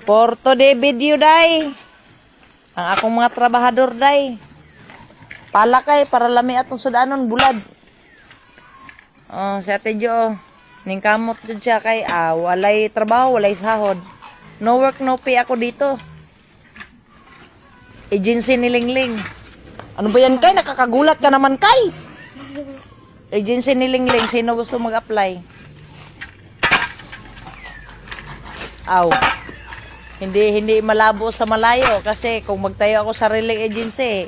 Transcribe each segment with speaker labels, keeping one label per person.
Speaker 1: For today video, day. Ang akong mga trabahador, day. Pala kay, para lami atong sudanon, bulad. Si Ate Jo, ningkamot dyan siya kay, walay trabaho, walay sahod. No work, no pay ako dito. Agency ni Lingling. Ano ba yan kay? Nakakagulat ka naman kay. Agency ni Lingling, sino gusto mag-apply? Hindi malabo sa malayo kasi kung magtayo ako sariling agency,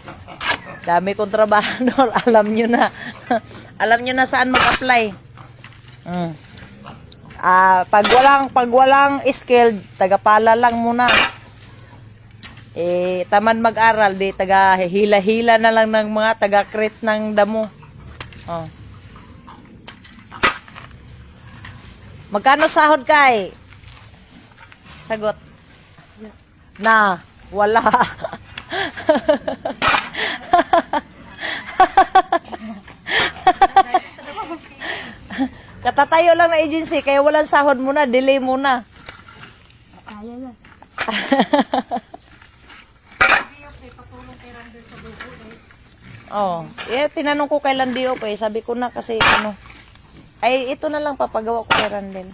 Speaker 1: dami kong trabahador, alam nyo na. Alam nyo na saan mag-apply. Pag walang skilled, tagapala lang muna. Tamad mag-aral, di taga hila-hila na lang ng mga taga-crit ng damo. Magkano sahod kay? Sagot. Wala. Katatayo lang na agency, kaya walang sahod muna, delay muna.
Speaker 2: Kaya na.
Speaker 1: Tinanong ko kay Landio pa sabi ko na kasi ito na lang papagawa ko kay Randel.